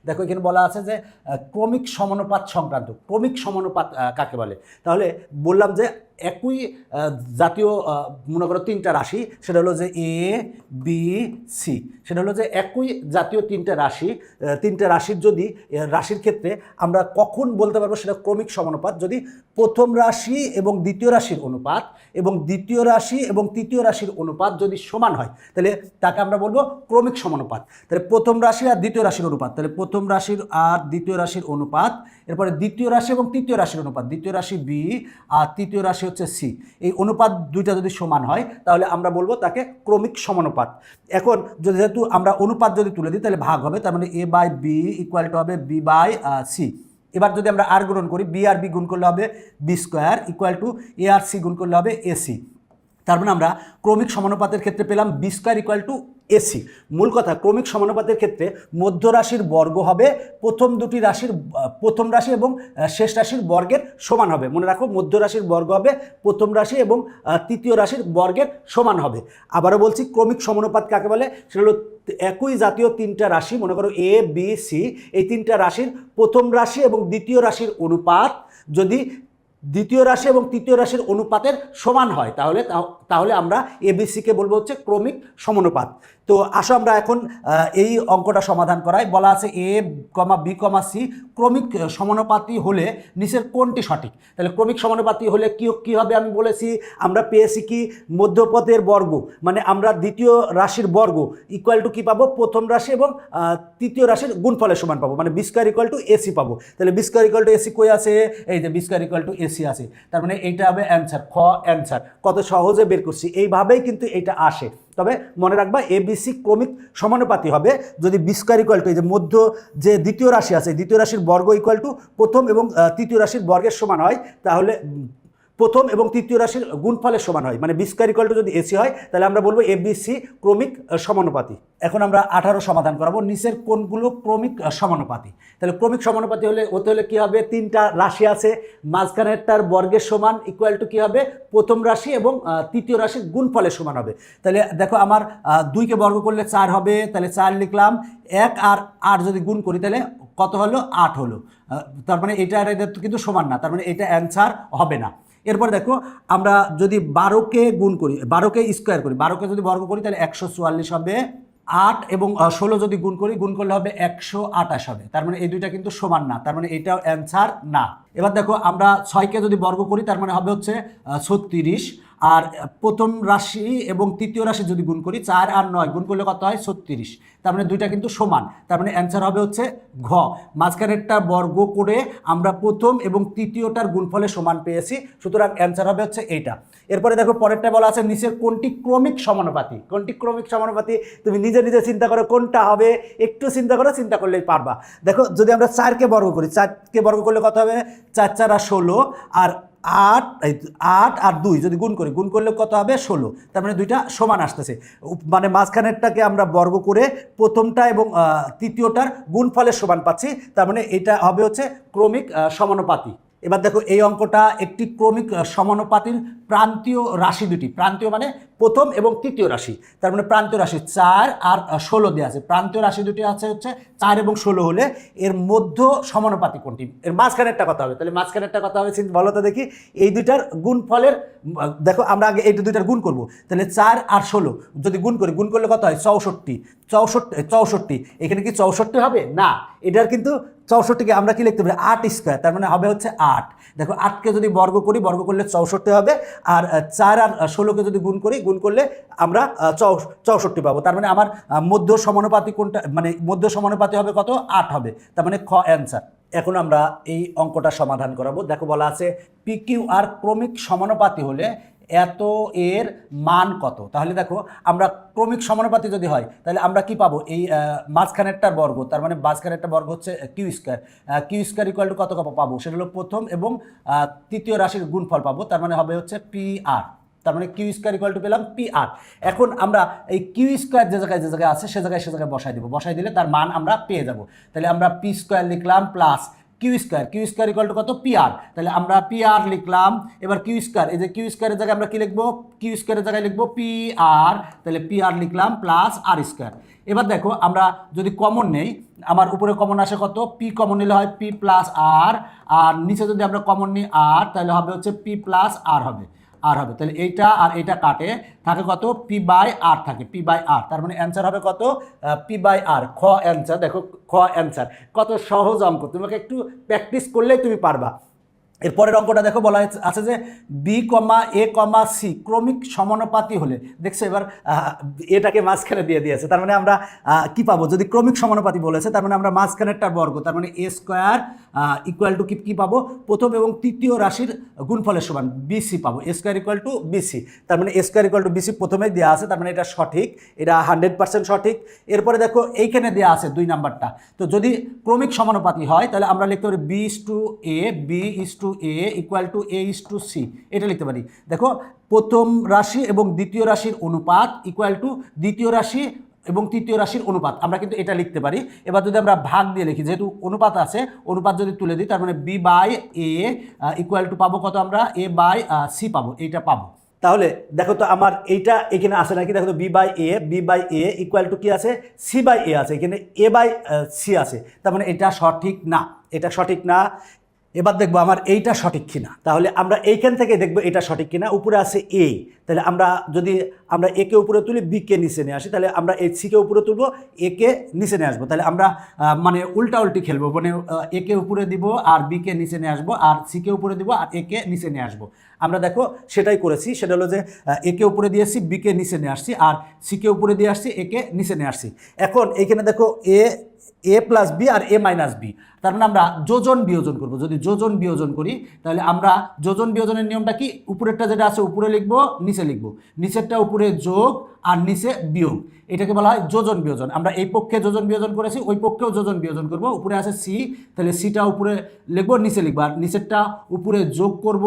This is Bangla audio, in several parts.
দেখো এখানে বলা আছে যে ক্রমিক সমানুপাত সংক্রান্ত। ক্রমিক সমানুপাত কাকে বলে? তাহলে বললাম যে একই জাতীয় মনে করো তিনটা রাশি, সেটা হলো যে এ বি সি, সেটা হলো যে একই জাতীয় তিনটা রাশির যদি রাশির ক্ষেত্রে আমরা কখন বলতে পারবো সেটা ক্রমিক সমানুপাত, যদি প্রথম রাশি এবং দ্বিতীয় রাশির অনুপাত এবং দ্বিতীয় রাশি এবং তৃতীয় রাশির অনুপাত যদি সমান হয়, তাহলে তাকে আমরা বলবো ক্রমিক সমানুপাত। তাহলে প্রথম রাশি আর দ্বিতীয় রাশির অনুপাত, তাহলে প্রথম রাশির আর দ্বিতীয় রাশির অনুপাত, এরপরে দ্বিতীয় রাশি এবং তৃতীয় রাশির অনুপাত, দ্বিতীয় রাশি বি আর তৃতীয় রাশি হচ্ছে সি, এই অনুপাত দুইটা যদি সমান হয় তাহলে আমরা বলবো তাকে ক্রমিক সমানুপাত। এখন যেহেতু আমরা অনুপাত যদি তুলে দিই তাহলে ভাগ হবে, তার মানে A by B equal two হবে বি বাই সি। এবার যদি আমরা আর গুণন করি, বি আর বি গুণ করলে হবে B square equal to A আর সি গুণ করলে হবে এসি। তার মানে আমরা ক্রমিক সমানুপাতের ক্ষেত্রে পেলাম B square equal to AC. মূল কথা, ক্রমিক সমানুপাতের ক্ষেত্রে মধ্য রাশির বর্গ হবে প্রথম দুটি রাশির প্রথম রাশি এবং শেষ রাশির বর্গের সমান হবে। মনে রাখো, মধ্য রাশির বর্গ হবে প্রথম রাশি এবং তৃতীয় রাশির বর্গের সমান হবে। আবারও বলছি, ক্রমিক সমানুপাত কাকে বলে? সেটা হলো একই জাতীয় তিনটা রাশি, মনে করো এ বি সি, এই তিনটা রাশির প্রথম রাশি এবং দ্বিতীয় রাশির অনুপাত যদি দ্বিতীয় রাশি এবং তৃতীয় রাশির অনুপাতের সমান হয় তাহলে আমরা এবিসিকে বলবো হচ্ছে ক্রমিক সমানুপাত। তো আসো আমরা এখন এই অঙ্কটা সমাধান করাই। বলা আছে এ কমা বি কমা সি ক্রমিক সমানুপাতি হলে নিচের কোনটি সঠিক? তাহলে ক্রমিক সমানুপাতি হলে কি হবে? আমি বলেছি আমরা পেয়েছি কি মধ্যপদের বর্গ, মানে আমরা দ্বিতীয় রাশির বর্গ ইকুয়াল টু কি পাবো? প্রথম রাশি এবং তৃতীয় রাশির গুণফলের সমান পাবো, মানে B square equal to AC পাবো। তাহলে B square equal to AC কই আছে? এই যে B square equal to AC আছে। তার মানে এইটা হবে অ্যান্সার, খ অ্যান্সার। কত সহজে বের করছি, এইভাবেই কিন্তু এটা আসে। তবে মনে রাখবা এবিসি ক্রমিক সমানুপাতি হবে যদি বি স্কয়ার ইকুয়াল টু এই যে মধ্য যে দ্বিতীয় রাশি আছে, দ্বিতীয় রাশির বর্গ ইকুয়াল টু প্রথম এবং তৃতীয় রাশির বর্গের সমান হয়, তাহলে প্রথম এবং তৃতীয় রাশির গুণফলের সমান হয়, মানে বি স্কয়ার ইকুয়াল টু যদি এসি হয় তাহলে আমরা বলবো এবিসি ক্রমিক সমানুপাতি। এখন আমরা 18 সমাধান করাবো, নিচের কোনগুলো ক্রমিক সমানুপাতি। তাহলে ক্রমিক সমানুপাতি হতে হলে কি হবে? তিনটা রাশি আছে, মাঝখানেরটার বর্গের সমান ইকুয়াল টু কি হবে? প্রথম রাশি এবং তৃতীয় রাশির গুণফলের সমান হবে। তাহলে দেখো আমার 2কে বর্গ করলে 4 হবে, তাহলে 4 লিখলাম। 1 আর 8 যদি গুণ করি তাহলে কত হলো? 8 হলো। তার মানে এটা আর এটা কিন্তু সমান না, তার মানে এটা অ্যান্সার হবে না। এরপর দেখো আমরা যদি 12কে গুণ করি, 12কে স্কোয়ার করি, 12কে যদি বর্গ করি তাহলে 144 হবে। 8 এবং 16 যদি গুণ করলে হবে 128 হবে। তার মানে এই দুইটা কিন্তু সমান না, তার মানে এটাও অ্যান্সার না। এবার দেখো আমরা 6কে যদি বর্গ করি তার মানে হবে হচ্ছে 36, আর প্রথম রাশি এবং তৃতীয় রাশি যদি গুণ করি 4 আর 9 গুণ করলে কত হয়? 36। তার মানে দুইটা কিন্তু সমান, তার মানে অ্যান্সার হবে হচ্ছে ঘ। মাঝখানেরটা বর্গ করে আমরা প্রথম এবং তৃতীয়টার গুণফলের সমান পেয়েছি, সুতরাং অ্যান্সার হবে হচ্ছে এইটা। এরপরে দেখো পরেরটা বলা আছে নিচের কোনটি ক্রমিক সমানুপাতি? কোনটি ক্রমিক সমানুপাতি? তুমি নিজে নিজে চিন্তা করো কোনটা হবে, একটু চিন্তা করো, চিন্তা করলেই পারবা। দেখো যদি আমরা 4কে বর্গ করি, 4কে বর্গ করলে কত হবে? 4 4 আর 16, আর 8 আর 2 যদি গুণ করলে কত হবে? 16। তার মানে দুইটা সমান আসতেছে, মানে মাঝখানেরটাকে আমরা বর্গ করে প্রথমটা এবং তৃতীয়টার গুণফলের সমান পাচ্ছি, তার মানে এটা হবে হচ্ছে ক্রমিক সমানুপাতি। এবার দেখো এই অঙ্কটা একটি ক্রমিক সমানুপাতির প্রান্তীয় রাশি দুটি, প্রান্তীয় মানে প্রথম এবং তৃতীয় রাশি, তার মানে প্রান্তীয় রাশি 4 আর 16 দেওয়া আছে। প্রান্তীয় রাশি দুটি আছে হচ্ছে 4 এবং 16 হলে এর মধ্য সমানুপাতি কোনটি? এর মাঝখানেরটা কত হবে? তাহলে মাঝখানেরটা কত হবে বলো তো দেখি। এই দুইটার গুণফলের, দেখো আমরা আগে এই দুইটার গুণ করব, তাহলে 4 আর 16 যদি গুণ করলে কত হয়? 64। এখানে কি 64 হবে? না, এটার কিন্তু 64কে আমরা কি লিখতে পারি? 8 স্কোয়ার, তার মানে হবে হচ্ছে 8। দেখো 8কে যদি বর্গ করলে 64 হবে, আর 4 আর 16কে যদি গুণ করলে আমরা 64 পাবো। তার মানে আমার মধ্য সমানুপাতি কোনটা? মানে মধ্য সমানুপাতি হবে কত? 8 হবে, তার মানে খ অ্যান্সার। এখন আমরা এই অঙ্কটা সমাধান করাবো। দেখো বলা আছে পিকিউ আর ক্রমিক সমানুপাতি হলে এত এর মান কত? তাহলে দেখো আমরা ক্রমিক সমানুপাতি যদি হয় তাহলে আমরা কি পাবো? এই মাঝখানেরটার বর্গ, তার মানে মাঝখানেরটা বর্গ হচ্ছে কিউ স্কয়ার ইকুয়াল টু কত পাবো? সেটা হলো প্রথম এবং তৃতীয় রাশির গুণফল পাবো, তার মানে হবে হচ্ছে পি আর। তার মানে কিউ স্কয়ার ইকুয়াল টু পেলাম পি আর। এখন আমরা এই কিউ স্কয়ার যে জায়গায় আছে সে জায়গায় বসাই দিলে তার মান আমরা পেয়ে যাব। তাহলে আমরা পি স্কয়ার লিখলাম plus Q square equal to কত? P R. তাহলে আমরা পি আর লিখলাম। এবার কিউ স্কয়ার, এই যে কিউ স্কয়ারের জায়গায় আমরা কি লিখবো? কিউ স্কয়ারের জায়গায় লিখবো পি আর, তাহলে পি আর লিখলাম প্লাস আর স্কয়ার। এবার দেখো আমরা যদি কমন নেই, আমার উপরে কমন আসে কত, পি কমন নিলে হয় পি প্লাস আর, আর নিচে যদি আমরা কমন নিই আর, তাহলে হবে হচ্ছে পি প্লাস আর হবে, তাহলে এইটা আর এইটা কাটে, থাকে কত, পি বাই আর থাকে, পি বাই আর, তার মানে অ্যান্সার হবে কত, পি বাই আর। খ অ্যান্সার, দেখো খ অ্যান্সার, কত সহজ অঙ্ক, তোমাকে একটু প্র্যাকটিস করলেই তুমি পারবা। এরপরের অঙ্কটা দেখো, বলা আছে যে বি কমা এ কমা সি ক্রমিক সমানুপাতি হলে, দেখছো এবার এটাকে মাঝখানে দিয়ে দিয়েছে, তার মানে আমরা কি পাবো, যদি ক্রমিক সমানুপাতি বলেছে তার মানে আমরা মাঝখানেরটার বর্গ, তার মানে এ স্কোয়ার ইকুয়াল টু কি পাবো, প্রথম এবং তৃতীয় রাশির গুণফলের সমান বিসি পাবো, এ স্কোয়ার ইকুয়াল টু বিসি, তার মানে এ স্কোয়ার ইকুয়াল টু বিসি প্রথমেই দেওয়া আছে, তার মানে এটা সঠিক, এটা 100% সঠিক। এরপরে দেখো এইখানে দেওয়া আছে 2 নাম্বারটা, তো যদি ক্রমিক সমানুপাতি হয় তাহলে আমরা লিখতে পারি B is to A, B is to A equal to A is to C, এটা লিখতে পারি। দেখো প্রথম রাশি এবং দ্বিতীয় রাশির অনুপাত ইকুয়াল টু দ্বিতীয় রাশি এবং তৃতীয় রাশির অনুপাত, আমরা কিন্তু এটা লিখতে পারি। এবার যদি আমরা ভাগ দিয়ে লিখি, যেহেতু অনুপাত আছে, অনুপাত যদি তুলে দিই তার মানে B by A equal to পাবো কত, আমরা এ বাই সি পাবো, এইটা পাবো। তাহলে দেখো তো আমার এইটা এখানে আসে নাকি, দেখো তো B by A equal to কি আছে, সি বাই এ আছে, এখানে এ বাই সি আছে, তার মানে এটা সঠিক না, এটা সঠিক না। এবার দেখবো আমার এইটা সঠিক কিনা, তাহলে আমরা এইখান থেকে দেখবো এটা সঠিক কিনা। উপরে আছে এ, তাহলে আমরা যদি আমরা একে উপরে তুলি বিকে নিচে নিয়ে আসি, তাহলে আমরা এই সিকে উপরে তুলবো, একে নিচে নিয়ে আসবো, তাহলে আমরা মানে উল্টি খেলবো, মানে একে উপরে দিব আর বিকে নিচে নিয়ে আসবো, আর সিকে উপরে দিব আর একে নিচে নিয়ে আসবো। আমরা দেখো সেটাই করেছি, সেটা হলো যে একে উপরে দিয়েছি, বিকে নিচে নিয়ে আসছি, আর সিকে উপরে দিয়ে আসছি, একে নিচে নিয়ে আসছি। এখন এইখানে দেখো এ প্লাস বি আর এ মাইনাস বি, তার মানে আমরা যোজন বিয়োজন করব। যদি যোজন বিয়োজন করি তাহলে আমরা যোজন বিয়োজনের নিয়মটা কি, উপরেরটা যেটা আছে উপরে লিখবো, নিচে লিখবো, নিচেরটা উপরে যোগ আর নিচে বিয়োগ, এটাকে বলা হয় যোজন বিয়োজন। আমরা এই পক্ষে যোজন বিয়োজন করেছি, ওই পক্ষেও যোজন বিয়োজন করব। উপরে আছে সি, তাহলে সিটা উপরে লিখবো, নিচে লিখবো, আর নিচেরটা উপরে যোগ করব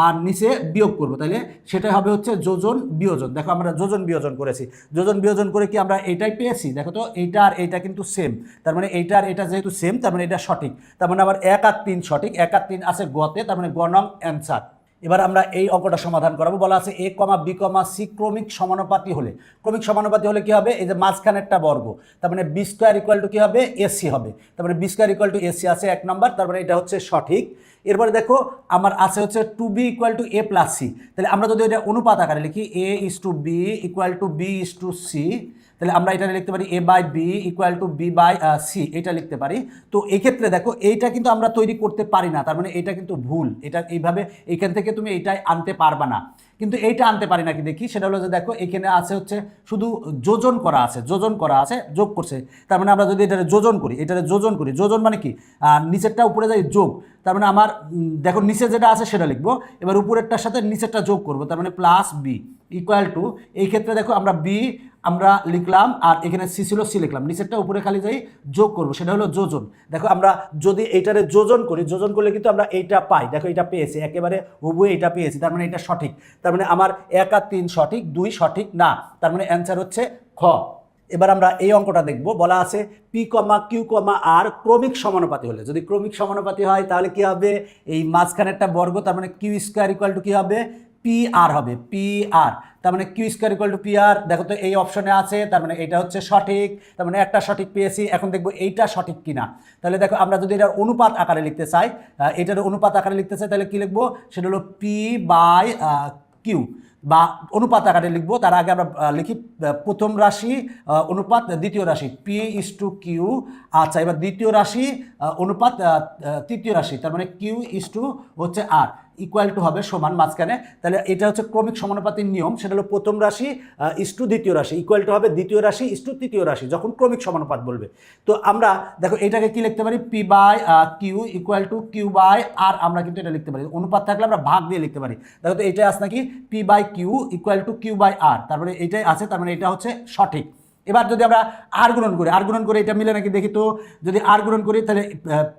আর নিচে বিয়োগ করব, তাহলে সেটাই হবে হচ্ছে যোজন বিয়োজন। দেখো আমরা যোজন বিয়োজন করেছি, যোজন বিয়োজন করে কি আমরা এইটাই পেয়েছি, দেখো তো এইটা আর এইটা কিন্তু সেম, তার মানে এইটা আর এটা যেহেতু সেম, তার মানে এটা সঠিক, তার মানে আবার 1 আর 3 সঠিক, 1 আর 3 আছে গতে, তার মানে গ নং অ্যান্সার। এবার আমরা এই অঙ্কটা সমাধান করাবো। বলা আছে এ কমা বি কমা সি ক্রমিক সমানুপাতি হলে, ক্রমিক সমানুপাতি হলে কি হবে, এই যে মাঝখানেরটা বর্গ, তার মানে বি স্কোয়ার ইকুয়াল টু কি হবে, এসি হবে, তার মানে B square equal to AC আছে 1 নম্বর, তার মানে এটা হচ্ছে সঠিক। এরপরে দেখো আমার আছে হচ্ছে 2b equal to A plus C, তাহলে আমরা যদি এটা অনুপাত আকারে লিখি A is to B equal to B is to C, তাহলে আমরা এটা লিখতে পারি A by B equal to B by C, এটা লিখতে পারি। তো এই ক্ষেত্রে দেখো এইটা কিন্তু আমরা তৈরি করতে পারি না, তার মানে এটা কিন্তু ভুল, এটা এইভাবে এইখান থেকে তুমি এইটাই আনতে পারবা না। কিন্তু এইটা আনতে পারি নাকি দেখি, সেটা হলো যে দেখো এখানে আছে হচ্ছে শুধু যোজন করা আছে, যোগ করছে, তার মানে আমরা যদি এটা যোজন করি, যোজন মানে কি, নিচেরটা উপরে যাই যোগ, তার মানে আমার দেখো নিচে যেটা আছে সেটা লিখবো, এবার উপরেরটার সাথে নিচেরটা যোগ করবো, তার মানে প্লাস বি ইকুয়াল টু, এই ক্ষেত্রে দেখো আমরা বি আমরা লিখলাম আর এখানে সি ছিল, সি লিখলাম, নিচেরটা উপরে খালি যাই যোগ করবো, সেটা হলো যোজন। দেখো আমরা যদি এইটারে যোজন করি, যোজন করলে কিন্তু আমরা এইটা পাই, দেখো এটা পেয়েছি, একেবারে হুবহু এইটা পেয়েছি, তার মানে এটা সঠিক, তার মানে আমার 1 আর 3 সঠিক, 2 সঠিক না, তার মানে অ্যান্সার হচ্ছে খ। এবার আমরা এই অঙ্কটা দেখব। বলা আছে পি কমা কিউ কমা আর ক্রমিক সমানুপাতি হলে, যদি ক্রমিক সমানুপাতি হয় তাহলে কি হবে, এই মাঝখানেরটা বর্গ, তার মানে কিউ স্কোয়ার ইকুয়াল টু কি হবে, পি আর হবে, পি আর, তার মানে Q square equal to P R. দেখো তো এই অপশনে আছে, তার মানে এটা হচ্ছে সঠিক, তার মানে একটা সঠিক পেয়েছি। এখন দেখবো এইটা সঠিক কিনা, তাহলে দেখো আমরা যদি এটার অনুপাত আকারে লিখতে চাই, এটার অনুপাত আকারে লিখতে চাই, তাহলে কি লিখবো, সেটা হলো পি বাই কিউ, বা অনুপাত আকারে লিখবো। তার আগে আমরা লিখি প্রথম রাশি অনুপাত দ্বিতীয় রাশি, পি ইস টু কিউ। আচ্ছা, এবার দ্বিতীয় রাশি অনুপাত তৃতীয় রাশি, তার মানে কিউ ইস টু হচ্ছে আর, ইকুয়াল টু হবে সমান মাঝখানে, তাহলে এটা হচ্ছে ক্রমিক সমানুপাতির নিয়ম, সেটা হলো প্রথম রাশি ইস টু দ্বিতীয় রাশি, ইকুয়াল টু হবে দ্বিতীয় রাশি ইস টু তৃতীয় রাশি যখন ক্রমিক সমানুপাত বলবে। তো আমরা দেখো এটাকে কি লিখতে পারি, P by Q equal to Q by R, আমরা কিন্তু এটা লিখতে পারি, অনুপাত থাকলে আমরা ভাগ দিয়ে লিখতে পারি। দেখো তো এটাই আছে নাকি, P by Q equal to Q by R, তারপরে এটাই আছে, তার মানে এটা হচ্ছে সঠিক। এবার যদি আমরা আর গুণন করি এটা মিলে নাকি দেখি তো, যদি আর গুণন করি তাহলে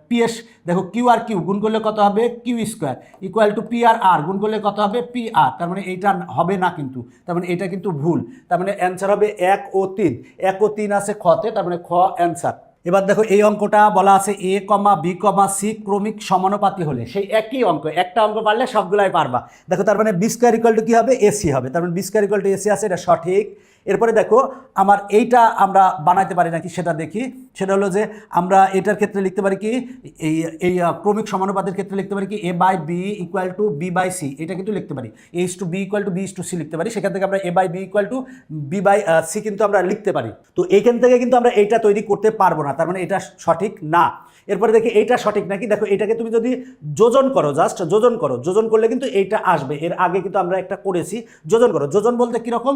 পিএস, দেখো কিউ আর কিউ গুণ করলে কত হবে, Q square equal to P R আর গুণ করলে কত হবে, পি আর, তার মানে এইটা হবে না কিন্তু, তার মানে এটা কিন্তু ভুল, তার মানে অ্যান্সার হবে 1 ও 3, 1 ও 3 আছে খতে, তার মানে খ অ্যান্সার। এবার দেখো এই অঙ্কটা বলা আছে এ কমা বি কমা সি ক্রমিক সমানুপাতি হলে, সেই একই অঙ্ক, একটা অঙ্ক পারলে সবগুলাই পারবা। দেখো তার মানে বি স্কোয়ার ইকুয়াল টু কি হবে, এসি হবে, তার মানে B square equal to AC আছে, এটা সঠিক। এরপরে দেখো আমার এইটা আমরা বানাইতে পারি নাকি সেটা দেখি। সেটা হলো যে আমরা এটার ক্ষেত্রে লিখতে পারি কি, এই ক্রমিক সমানুপাতের ক্ষেত্রে লিখতে পারি কি A/B = B/C, এটা কিন্তু লিখতে পারি। A/B = B/C লিখতে পারি। সেখান থেকে আমরা A/B = B/C কিন্তু আমরা লিখতে পারি। তো এইখান থেকে কিন্তু আমরা এইটা তৈরি করতে পারবো না, তার মানে এটা সঠিক না। এরপরে দেখি এইটা সঠিক নাকি। দেখো এটাকে তুমি যদি যোজন করো, জাস্ট যোজন করো, যোজন করলে কিন্তু এইটা আসবে। এর আগে কিন্তু আমরা একটা করেছি, যোজন করো। যোজন বলতে কীরকম,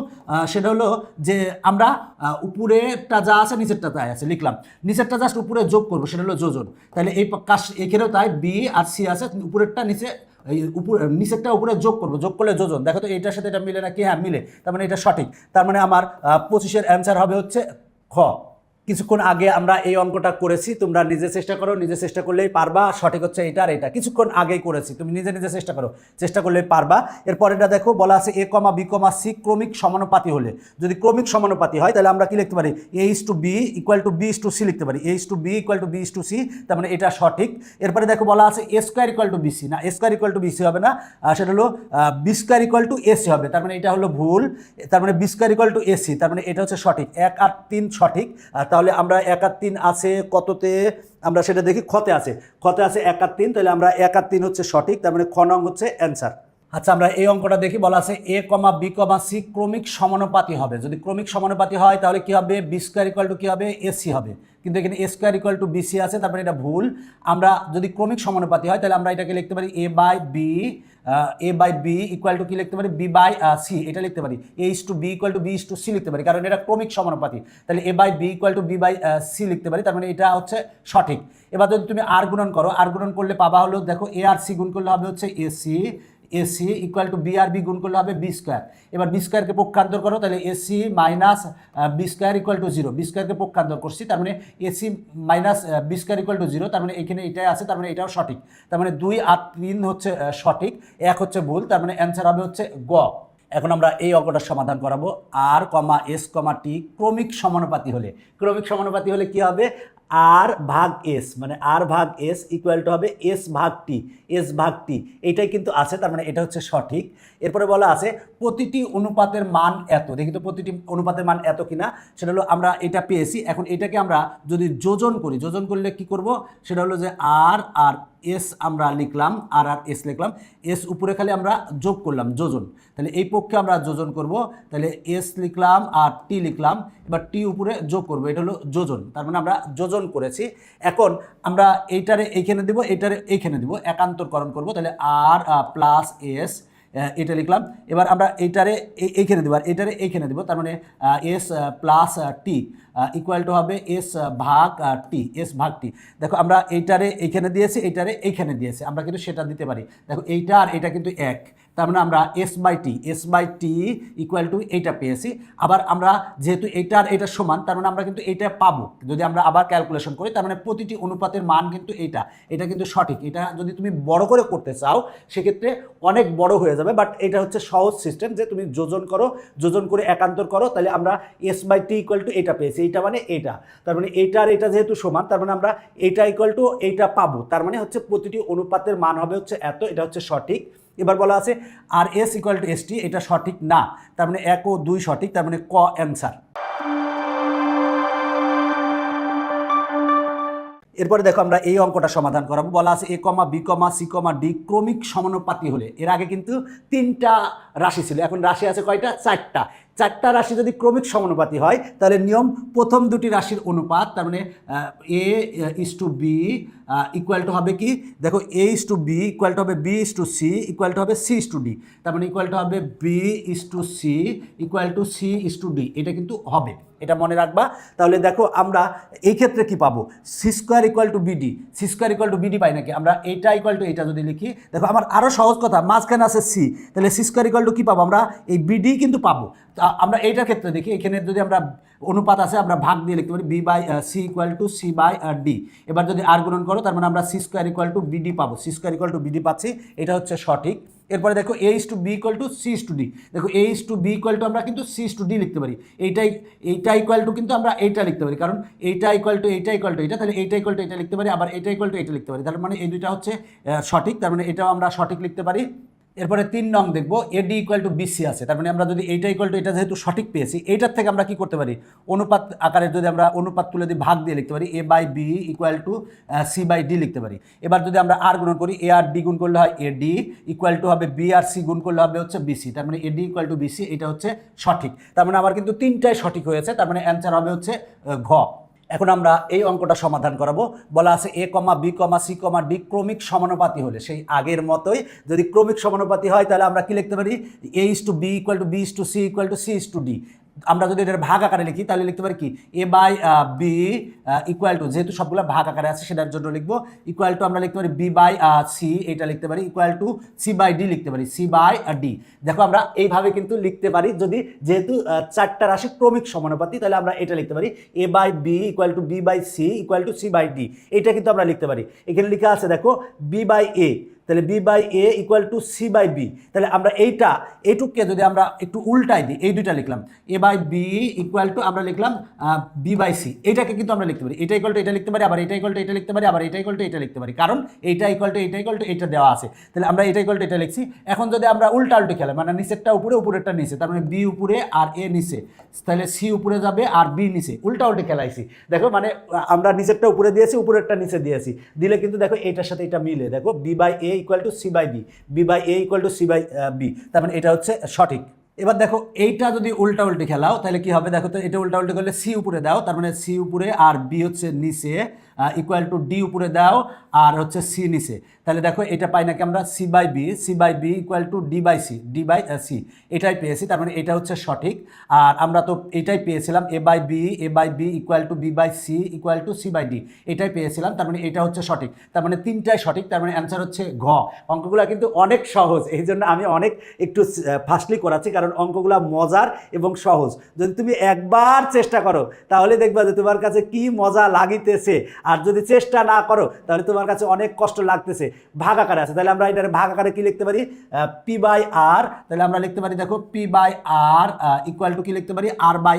সেটা হলো যে আমরা উপরেরটা যা আছে নিচেরটা তাই আছে লিখলাম, নিচেরটা জাস্ট উপরে যোগ করবো, সেটা হলো যোজন। তাহলে এই কাজ এখানেও তাই, বি আর সি আছে, উপরেরটা নিচে, এই নিচেরটা উপরে যোগ করবো, যোগ করলে যোজন। দেখো তো এইটার সাথে এটা মিলে নাকি, হ্যাঁ মিলে, তার মানে এটা সঠিক। তার মানে আমার 25-এর অ্যান্সার হবে হচ্ছে খ। কিছুক্ষণ আগে আমরা এই অঙ্কটা করেছি, তোমরা নিজে চেষ্টা করো, নিজে চেষ্টা করলেই পারবা। সঠিক হচ্ছে এটা আর এটা, কিছুক্ষণ আগেই করেছি, তুমি নিজে নিজে চেষ্টা করো, চেষ্টা করলেই পারবা। এরপর এটা দেখো বলা আছে A, B, C ক্রমিক সমানুপাতি হলে। যদি ক্রমিক সমানুপাতি হয় তাহলে আমরা কি লিখতে পারি, A/B = B/C লিখতে পারি। A/B = B/C, তার মানে এটা সঠিক। এরপরে দেখো বলা আছে A² = BC, না A² = BC হবে না, সেটা হলো B² = AC হবে, তার মানে এটা হলো ভুল। তার মানে B² = AC, তার মানে এটা হচ্ছে সঠিক। 1 আর 3 সঠিক। তাহলে আমরা 1 আর 3 আছে কততে, আমরা সেটা দেখি, খতে আছে, খতে আছে 1 আর 3, তাহলে আমরা 1 আর 3 হচ্ছে সঠিক, তার মানে খ নং হচ্ছে অ্যান্সার। আচ্ছা আমরা এই অঙ্কটা দেখি। বলা আছে A, B, C ক্রমিক সমানুপাতি হবে। যদি ক্রমিক সমানুপাতি হয় তাহলে কি হবে, B² = কি হবে, AC হবে। কিন্তু এখানে A² = BC আছে, তারপরে এটা ভুল। আমরা যদি ক্রমিক সমানুপাতি হয় তাহলে আমরা এটাকে লিখতে পারি A/B = কি লিখতে পারি, B/C, এটা লিখতে পারি। A/B = B/C লিখতে পারি, কারণ এটা ক্রমিক সমানুপাতি। তাহলে A/B = B/C লিখতে পারি, তার মানে এটা হচ্ছে সঠিক। এবার যদি তুমি আর গুণন করো, আর গুণন করলে পাবা হলো, দেখো A আর C গুণ করলে হবে হচ্ছে AC = B আর B গুণ করলে হবে B²। এবার B² কে পক্ষান্তর করো, তাহলে AC - B² = 0, B² কে পক্ষান্তর করছি, তার মানে AC - B² = 0, তার মানে এখানে এটাই আছে, তার মানে এটাও সঠিক। তার মানে 2 আর 3 হচ্ছে সঠিক, 1 হচ্ছে ভুল, তার মানে অ্যান্সার হবে হচ্ছে গ। এখন আমরা এই অঙ্কটার সমাধান করাবো। R, S, T ক্রমিক সমানুপাতি হলে। ক্রমিক সমানুপাতি হলে কি হবে, R/S, মানে R/S = হবে S/T, S/T, এইটাই কিন্তু আছে, তার মানে এটা হচ্ছে সঠিক। এরপরে বলা আছে প্রতিটি অনুপাতের মান এত। দেখি তো প্রতিটি অনুপাতের মান এত কিনা। সেটা হলো আমরা এটা পেয়েছি, এখন এটাকে আমরা যদি যোজন করি, যোজন করলে কি করব, সেটা হলো যে R আর S আমরা লিখলাম, R আর S লিখলাম, S উপরে খালি আমরা যোগ করলাম, যোজন। তাহলে এই পক্ষে আমরা যোজন করব, তাহলে S লিখলাম আর T লিখলাম, এবার T উপরে যোগ করব, এটা হলো যোজন। তার মানে আমরা যোজন করেছি। এখন আমরা এইটারে এইখানে দিব, এইটারে এইখানে দিব, একান্তরকরণ করব, তাহলে R + S এটা লিখলাম। এবার আমরা এইটারে এইখানে দেবো আর এইটারে এইখানে দেবো, তার মানে S + T = হবে S/T, S/T। দেখো আমরা এইটারে এইখানে দিয়েছি, এইটারে এইখানে দিয়েছি, আমরা কিন্তু সেটা দিতে পারি। দেখো এইটা আর এটা কিন্তু এক, তার মানে আমরা S/T = এইটা পেয়েছি। আবার আমরা যেহেতু এইটা আর এটা সমান, তার মানে আমরা কিন্তু এইটা পাবো যদি আমরা আবার ক্যালকুলেশন করি। তার মানে প্রতিটি অনুপাতের মান কিন্তু এটা কিন্তু সঠিক। এটা যদি তুমি বড় করে করতে চাও সেক্ষেত্রে অনেক বড় হয়ে যাবে, বাট এটা হচ্ছে সহজ সিস্টেম যে তুমি যোজন করো, যোজন করে একান্তর করো, তাহলে আমরা S/T = এইটা পেয়েছি, এইটা মানে এইটা, তার মানে এইটা আর এটা যেহেতু সমান, তার মানে আমরা এইটা = এইটা পাবো, তার মানে হচ্ছে প্রতিটি অনুপাতের মান হবে হচ্ছে এত, এটা হচ্ছে সঠিক। এবার বলা আছে আর S = ST, এটা সঠিক না, তার মানে 1 ও 2 সঠিক, তার মানে ক অ্যান্সার। এরপরে দেখো আমরা এই অঙ্কটা সমাধান করাবো। বলা আছে A, B, C, D ক্রমিক সমানুপাতি হলে। এর আগে কিন্তু 3টা রাশি ছিল, এখন রাশি আছে কয়টা, 4টা। 4টা রাশি যদি ক্রমিক সমানুপাতি হয় তাহলে নিয়ম প্রথম দুটি রাশির অনুপাত, তার মানে A/B = হবে কি, দেখো A/B = হবে B/C = হবে C/D, তার মানে হবে B/C = C/D, এটা কিন্তু হবে, এটা মনে রাখবা। তাহলে দেখো আমরা এই ক্ষেত্রে কি পাবো, C² = BD, C² = BD পাই নাকি, আমরা এইটা এইটা যদি লিখি, দেখো আমার আরও সহজ কথা, মাঝখানে আছে C, তাহলে C² কি পাবো, আমরা এই BD কিন্তু পাবো। আমরা এইটার ক্ষেত্রে দেখি, এখানে যদি আমরা অনুপাত আছে আমরা ভাগ দিয়ে লিখতে পারি B/C = C/D। এবার যদি আর গুণন করো, তার মানে আমরা C² = BD পাবো, C² = BD পাচ্ছি, এটা হচ্ছে সঠিক। এরপরে দেখো A/B = C/D, দেখো A/B আমরা কিন্তু C/D লিখতে পারি, এইটা কিন্তু আমরা এইটা লিখতে পারি, কারণ এইটা এইটা, তাহলে এইটা লিখতে পারি, আবার এইটা লিখতে পারি, তার মানে এই দুইটা হচ্ছে সঠিক, তার মানে এটাও আমরা সঠিক লিখতে পারি। এরপরে 3 নং দেখব এডি ইকুয়াল টু বিসি আছে, তার মানে আমরা যদি এইটা ইকুয়াল টু এটা যেহেতু সঠিক পেয়েছি, এইটার থেকে আমরা কি করতে পারি, অনুপাত আকারে যদি আমরা অনুপাত তুলে দিই ভাগ দিয়ে লিখতে পারি A by B equal to C by D লিখতে পারি। এবার যদি আমরা আর গুণন করি, এ আর ডি গুণ করলে হয় এডি ইকুয়াল টু হবে বি আর সি গুণ করলে হবে হচ্ছে বিসি, তার মানে এডি ইকুয়াল টু বিসি, এটা হচ্ছে সঠিক। তার মানে আমার কিন্তু 3টাই সঠিক হয়েছে, তার মানে অ্যান্সার হবে হচ্ছে ঘ। এখন আমরা এই অঙ্কটা সমাধান করাবো। বলা আছে এ কমা B comma c comma D ক্রমিক সমানুপাতি হলে, সেই আগের মতোই যদি ক্রমিক সমানুপাতি হয় তাহলে আমরা কি লিখতে পারি, A is to B equal to B is to C equal to C is to D. আমরা যদি এটার ভাগ আকারে লিখি তাহলে লিখতে পারি কি, এ বাই বি ইকুয়াল টু, যেহেতু সবগুলো ভাগ আকারে আছে সেটার জন্য লিখবো ইকুয়াল টু, আমরা লিখতে পারি বি বাই সি, এটা লিখতে পারি equal to C by D লিখতে পারি, সি বাই ডি। দেখো আমরা এইভাবে কিন্তু লিখতে পারি, যদি যেহেতু 4টা রাশি ক্রমিক সমানুপাতি তাহলে আমরা এটা লিখতে পারি A by B equal to B by C equal to C by D, এটা কিন্তু আমরা লিখতে পারি। এখানে লেখা আছে দেখো বি বাই এ, তাহলে B by A equal to C by B, তাহলে আমরা এইটুককে যদি আমরা একটু উল্টাই দিই, এই দুইটা লিখলাম এ বাই বি ইকুয়াল টু আমরা লিখলাম বি বাই সি, এইটাকে কিন্তু আমরা লিখতে পারি এটা ইকুয়াল টু এটা লিখতে পারি, আবার এটা ইকুয়াল টু এটা লিখতে পারি, আবার এটা ইকুয়াল টু এটা লিখতে পারি, কারণ এইটা ইকুয়াল টু এটা ইকুয়াল টু এটা দেওয়া আছে, তাহলে আমরা এটা ইকুয়াল টু এটা লিখছি। এখন যদি আমরা উল্টা উল্টি খেলা, মানে নিচেরটা উপরে উপরেরটা নিচে, তার মানে বি উপরে আর এ নিচে, তাহলে সি উপরে যাবে আর বি নিচে, উল্টা উল্টি খেলাইছি। দেখো মানে আমরা নিচেরটা উপরে দিয়েছি উপরেরটা নিচে দিয়েছি, দিলে কিন্তু দেখো এইটার সাথে এটা মিলে, দেখো B by A equal to C by B, B by A equal to C by B, তার মানে এটা হচ্ছে সঠিক। এবার দেখো এইটা যদি উল্টা উল্টি খেলাও তাহলে কি হবে, দেখো তো এটা উল্টা উল্টি করলে সি উপরে দাও, তার মানে সি উপরে আর বি হচ্ছে নিচে ইকুয়াল টু ডি উপরে দাও আর হচ্ছে সি নিচে, তাহলে দেখো এটা পাই নাকি আমরা C by B equal to D by C, এটাই পেয়েছি, তার মানে এটা হচ্ছে সঠিক। আর আমরা তো এটাই পেয়েছিলাম A by B equal to B by C equal to C by D, এটাই পেয়েছিলাম, তার মানে এটা হচ্ছে সঠিক, তার মানে 3টাই সঠিক, তার মানে অ্যান্সার হচ্ছে ঘ। অঙ্কগুলো কিন্তু অনেক সহজ, এই জন্য আমি অনেক একটু ফাস্টলি করাচ্ছি, কারণ অঙ্কগুলো মজার এবং সহজ। যদি তুমি একবার চেষ্টা করো তাহলে দেখবা যে তোমার কাছে কি মজা লাগিতেছে, আর যদি চেষ্টা না করো তাহলে তোমার কাছে অনেক কষ্ট লাগতেছে। ভাগ আকারে আছে, তাহলে আমরা এটার ভাগ আকারে কি লিখতে পারি, পি বাই আর, তাহলে আমরা লিখতে পারি দেখো P by R equal to কি লিখতে পারি, আর বাই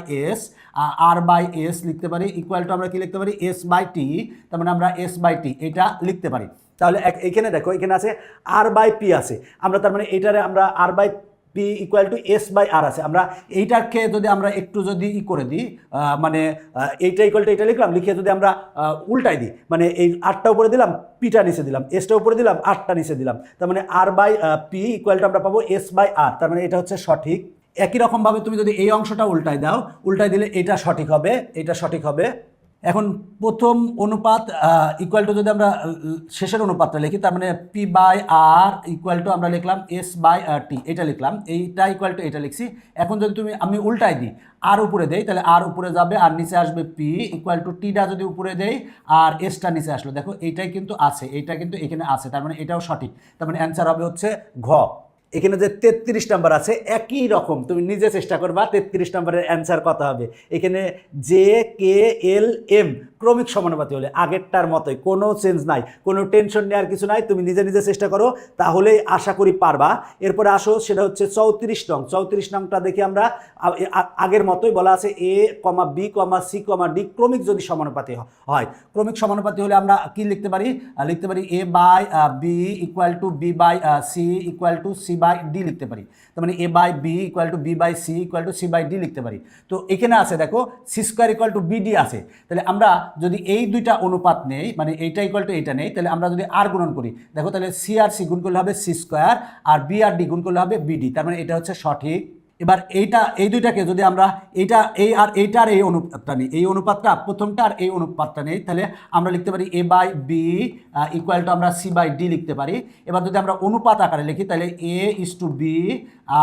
এস লিখতে পারি ইকুয়াল টু আমরা কি লিখতে পারি, এস বাই টি, তার মানে আমরা এস বাই টি এটা লিখতে পারি। তাহলে এখানে দেখো এখানে আছে আর বাই পি আছে, আমরা তার মানে এটারে আমরা R by P equal to S by R আছে, আমরা এইটাকে যদি আমরা একটু যদি করে দিই, মানে এইটা ইকুয়াল টু এটা লিখলাম, লিখে যদি আমরা উল্টাই দিই, মানে এই আরটা উপরে দিলাম পিটা নিচে দিলাম, এসটা উপরে দিলাম আরটা নিচে দিলাম, তার মানে আর বাই পি ইকুয়াল টু আমরা পাবো এস বাই আর, তার মানে এটা হচ্ছে সঠিক। একই রকমভাবে তুমি যদি এই অংশটা উল্টাই দাও, উল্টাই দিলে এটা সঠিক হবে, এটা সঠিক হবে। এখন প্রথম অনুপাত ইকুয়াল টু যদি আমরা শেষের অনুপাতটা লিখি, তার মানে P by R equal to আমরা লিখলাম এস বাই টি, এটা লিখলাম, এইটা ইকুয়াল টু এটা লিখছি। এখন যদি আমি উল্টাই দিই, আর উপরে দেই, তাহলে আর উপরে যাবে আর নিচে আসবে পি ইকুয়াল টু টিটা যদি উপরে দেই আর এসটা নিচে আসলো, দেখো এইটাই কিন্তু আছে, এইটা কিন্তু এখানে আছে, তার মানে এটাও সঠিক, তার মানে অ্যান্সার হবে হচ্ছে ঘ। এখানে যে 33 নাম্বার আছে একই রকম, তুমি নিজে চেষ্টা করবা 33 নাম্বারের অ্যান্সার কত হবে। এখানে জে কে এল এম ক্রমিক সমানুপাতি হলে আগেরটার মতোই, কোনো চেঞ্জ নাই, কোনো টেনশন নেওয়ার কিছু নাই, তুমি নিজে নিজে চেষ্টা করো তাহলেই আশা করি পারবা। এরপরে আসো, সেটা হচ্ছে 34 নং। 34 নংটা দেখি আমরা, আগের মতোই বলা আছে এ কমা B comma c comma D ক্রমিক যদি সমানুপাতি হয়, ক্রমিক সমানুপাতি হলে আমরা কি লিখতে পারি, লিখতে পারি A by B equal to B by C equal to C by D লিখতে পারি, তার মানে A by B equal to B by C equal to C by D লিখতে পারি। তো এখানে আছে দেখো C square equal to BD আছে, তাহলে আমরা যদি এই দুইটা অনুপাত নেই, মানে এইটা ইকুয়াল টু এইটা নেই, তাহলে আমরা যদি আর গুণন করি, দেখো তাহলে সি আর সি গুণ করলে হবে সি স্কোয়ার আর বি আর ডি গুণ করলে হবে বিডি, তার মানে এটা হচ্ছে সঠিক। এবার এই দুইটাকে যদি আমরা এইটার এই অনুপাতটা নিই, এই অনুপাতটা প্রথমটা আর এই অনুপাতটা নেই, তাহলে আমরা লিখতে পারি A by B equal to আমরা সি বাই ডি লিখতে পারি। এবার যদি আমরা অনুপাত আকারে লিখি তাহলে এ ইস টু বি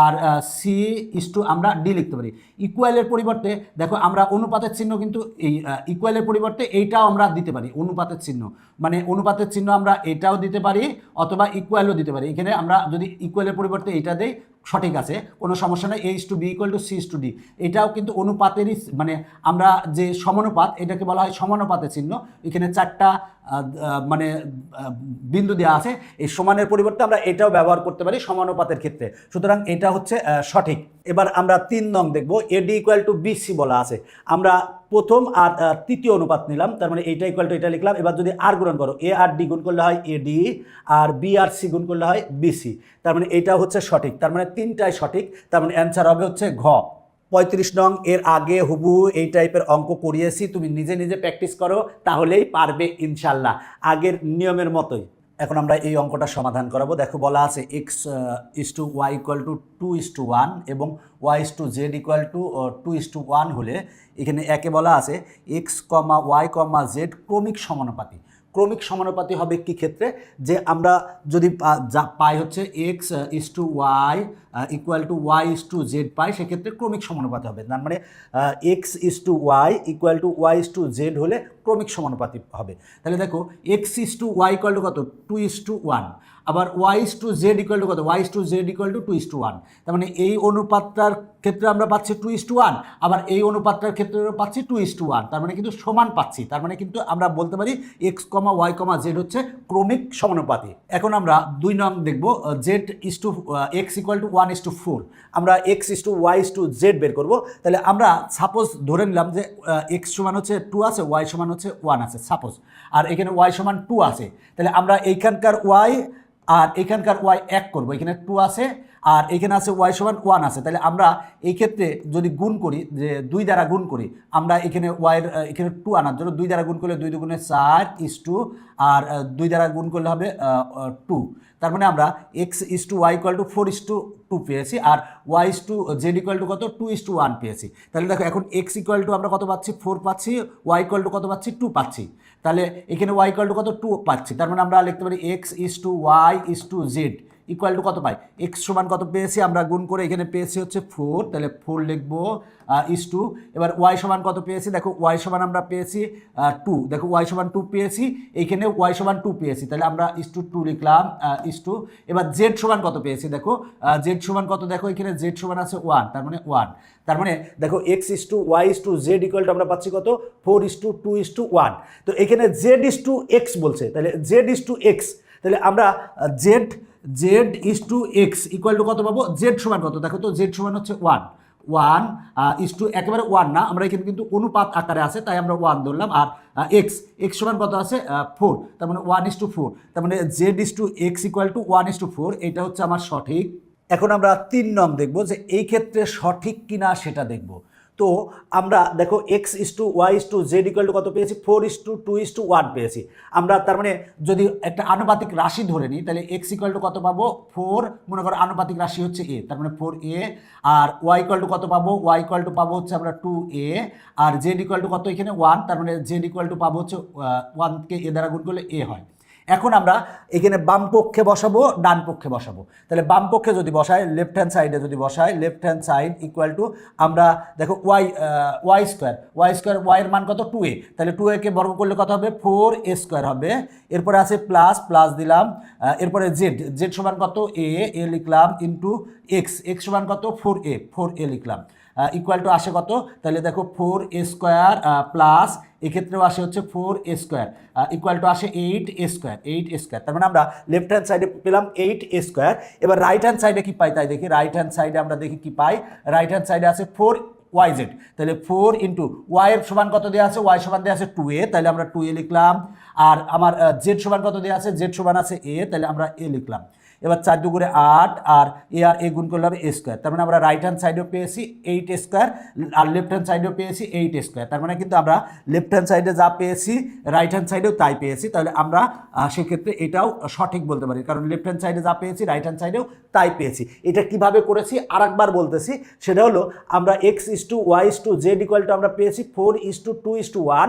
আর সি ইস টু আমরা ডি লিখতে পারি। ইকুয়ালের পরিবর্তে দেখো আমরা অনুপাতের চিহ্ন কিন্তু এই ইকুয়ালের পরিবর্তে এইটাও আমরা দিতে পারি, অনুপাতের চিহ্ন, মানে অনুপাতের চিহ্ন আমরা এটাও দিতে পারি অথবা ইকুয়ালও দিতে পারি। এখানে আমরা যদি ইকুয়ালের পরিবর্তে এইটা দেই সঠিক আছে, কোনো সমস্যা নেই। A is to B equal to C is to D, এটাও কিন্তু অনুপাতেরই, মানে আমরা যে সমানুপাত এটাকে বলা হয় সমানুপাতের চিহ্ন। এখানে 4টা মানে বিন্দু দেওয়া আছে, এই সমানের পরিবর্তে আমরা এটাও ব্যবহার করতে পারি সমানুপাতের ক্ষেত্রে, সুতরাং এটা হচ্ছে সঠিক। এবার আমরা 3 নং দেখব, এডি ইকুয়াল টু বিসি বলা আছে। আমরা প্রথম আর তৃতীয় অনুপাত নিলাম, তার মানে এইটা ইকুয়াল টু এটা লিখলাম। এবার যদি আর গুণন করো, এ আর ডি গুণ করলে হয় এডি, আর বি আর সি গুণ করলে হয় বিসি, তার মানে এইটা হচ্ছে সঠিক, তার মানে তিনটাই সঠিক, তার মানে অ্যান্সার হবে হচ্ছে ঘ। 35 নং, এর আগে হুবহু এই টাইপের অঙ্ক করিয়েছি, তুমি নিজে নিজে প্র্যাকটিস করো, তাহলেই পারবে ইনশাল্লাহ, আগের নিয়মের মতোই। এখন আমরা এই অঙ্কটা সমাধান করাবো। দেখো বলা আছে X is to Y equal to 2:1 এবং Y is to Z equal to 2:1 হলে এখানে একে বলা আছে X comma Y comma Z ক্রমিক সমানুপাতি। ক্রমিক সমানুপাতি হবে কি ক্ষেত্রে, যে আমরা যদি যা পাই হচ্ছে X is to Y equal to Y is to Z পাই, সেক্ষেত্রে ক্রমিক সমানুপাতি হবে। তার মানে X is to Y equal to Y is to Z হলে ক্রমিক সমানুপাতি হবে। তাহলে দেখো X is to Y equal to কত, 2:1, আবার Y is to Z equal to কত, Y is to Z equal to 2:1। তার মানে এই অনুপাতটার ক্ষেত্রে আমরা পাচ্ছি 2:1, আবার এই অনুপাতটার ক্ষেত্রে পাচ্ছি 2:1, তার মানে কিন্তু সমান পাচ্ছি। তার মানে কিন্তু আমরা বলতে পারি X comma Y comma Z হচ্ছে ক্রমিক সমানুপাতি। এখন আমরা 2 নং দেখব, Z is to X equal to 1:4। আমরা X is to Y is to Z বের করবো। তাহলে আমরা সাপোজ ধরে নিলাম যে এক্স সমান হচ্ছে 2 আছে, ওয়াই সমান হচ্ছে 1 আছে সাপোজ, আর এখানে ওয়াই সমান 2 আছে। তাহলে আমরা এইখানকার ওয়াই আর এখানকার ওয়াই এক করবো, এখানে 2 আছে আর এখানে আছে ওয়াই সমান 1 আছে। তাহলে আমরা এই ক্ষেত্রে যদি গুণ করি, যে 2 দ্বারা গুণ করি, আমরা এখানে ওয়াইয়ের এখানে 2 আনার জন্য 2 দ্বারা গুণ করলে 2 দুগুণে 4 ইস টু, আর 2 দ্বারা গুণ করলে হবে 2। তার মানে আমরা X is to Y equal to 4:2 পেয়েছি, আর Y is to Z equal to কত, 2:1 পেয়েছি। তাহলে দেখো এখন এক্স ইকুয়াল টু আমরা কত পাচ্ছি, 4 পাচ্ছি, ওয়াই ইকুয়াল টু কত পাচ্ছি, 2 পাচ্ছি। তাহলে এখানে ওয়াই ইকুয়াল টু কত, 2 পাচ্ছি। তার মানে আমরা লিখতে পারি X is to Y is to Z equal to কত পাই, এক্স সমান কত পেয়েছি, আমরা গুণ করে এখানে পেয়েছি হচ্ছে 4, তাহলে 4 লিখবো ইস টু। এবার ওয়াই সমান কত পেয়েছি, দেখো ওয়াই সমান আমরা পেয়েছি 2, দেখো ওয়াই সমান 2 পেয়েছি, এইখানে ওয়াই সমান 2 পেয়েছি, তাহলে আমরা ইস টু 2 লিখলাম ইস টু। এবার জেড সমান কত পেয়েছি, দেখো জেড সমান কত, দেখো এখানে জেড সমান আছে 1, তার মানে 1। তার মানে দেখো X is to Y is to Z equal to আমরা পাচ্ছি কত, 4:2:1। তো এখানে জেড ইস টু এক্স বলছে, তাহলে জেড ইস টু এক্স, তাহলে আমরা Z is to X equal to কত পাবো, জেড সমান কত, দেখো তো জেড সমান হচ্ছে 1 ইস টু একেবারে 1 না, আমরা এখানে কিন্তু অনুপাত আকারে আছে তাই আমরা 1 ধরলাম, আর এক্স সমান কত আছে 4, তার মানে 1:4। তার মানে Z is to X equal to 1:4, এটা হচ্ছে আমার সঠিক। এখন আমরা 3 নং দেখব, যে এই ক্ষেত্রে সঠিক কিনা সেটা দেখব। তো আমরা দেখো X is to Y is to Z equal to কত পেয়েছি, 4:2:1 পেয়েছি আমরা। তার মানে যদি একটা আনুপাতিক রাশি ধরে নিই, তাহলে এক্স ইকুয়াল টু কত পাবো, 4, মনে করো আনুপাতিক রাশি হচ্ছে এ, তার মানে 4a, R Y equal to কত পাবো, ওয়াই ইকুয়াল টু পাবো হচ্ছে আমরা 2a, R Z equal to কত এখানে 1, তার মানে জেড ইকুয়াল টু পাবো হচ্ছে 1কে এ দ্বারা গুণ করলে এ হয়। এখন আমরা এখানে বাম পক্ষে বসাবো, ডান পক্ষে বসাবো। তাহলে বাম পক্ষে যদি বসাই, লেফট হ্যান্ড সাইডে যদি বসাই, left hand side equal to আমরা দেখো ওয়াই স্কোয়ার ওয়াইয়ের মান কত, 2a, তাহলে 2a কে বর্গ করলে কত হবে, 4a² হবে। এরপরে আছে প্লাস দিলাম, এরপরে জেড সমান কত, এ লিখলাম ইন্টু এক্স সমান কত, 4a লিখলাম ইকুয়াল টু আসে কত, তাহলে দেখো 4a² প্লাস এক্ষেত্রেও আসে হচ্ছে 4a² ইকুয়াল টু আসে 8a²। তার মানে আমরা লেফট হ্যান্ড সাইডে পেলাম 8a²। এবার রাইট হ্যান্ড সাইডে কি পাই তাই দেখি, রাইট হ্যান্ড সাইডে আমরা দেখি কি পাই, রাইট হ্যান্ড সাইডে আছে 4yz, তাহলে 4 ইন্টু ওয়াই এর সমান কত দেওয়া আছে, ওয়াই সমান দেওয়া আছে 2a, তাহলে আমরা 2a লিখলাম। আর আমার জেড সমান কত দেওয়া আছে, জেড সমান আছে a, তাহলে আমরা a লিখলাম। এবার 4 দুগুণে 8, আর এ গুণ করলে হবে a²। তার মানে আমরা রাইট হ্যান্ড সাইডেও পেয়েছি 8a², আর লেফট হ্যান্ড সাইডেও পেয়েছি 8a²। তার মানে কিন্তু আমরা লেফট হ্যান্ড সাইডে যা পেয়েছি রাইট হ্যান্ড সাইডেও তাই পেয়েছি। তাহলে আমরা সেক্ষেত্রে এটাও সঠিক বলতে পারি, কারণ লেফট হ্যান্ড সাইডে যা পেয়েছি রাইট হ্যান্ড সাইডেও তাই পেয়েছি। এটা কিভাবে করেছি আরেকবার বলতেছি, সেটা হলো আমরা X is to Y is to Z equal to আমরা পেয়েছি 4:2:1।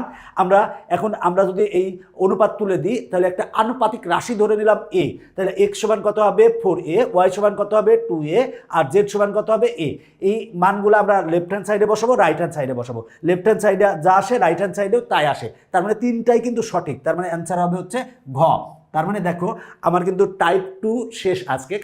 আমরা যদি এই অনুপাত তুলে দিই, তাহলে একটা আনুপাতিক রাশি ধরে নিলাম a, তাহলে এক্স সমান কত হবে 4a, ওয়াই সমান কত হবে 2a, আর জেড সমান কত হবে a। এই মানগুলো আমরা লেফট হ্যান্ড সাইডে বসাবো, রাইট হ্যান্ড সাইডে বসাবো। লেফট হ্যান্ড সাইডে যা আসে রাইট হ্যান্ড সাইডেও তাই আসে, তার মানে তিনটাই কিন্তু সঠিক। তার মানে অ্যান্সার হবে হচ্ছে ঘ। তার মানে দেখো আমার কিন্তু টাইপ 2 শেষ আজকে।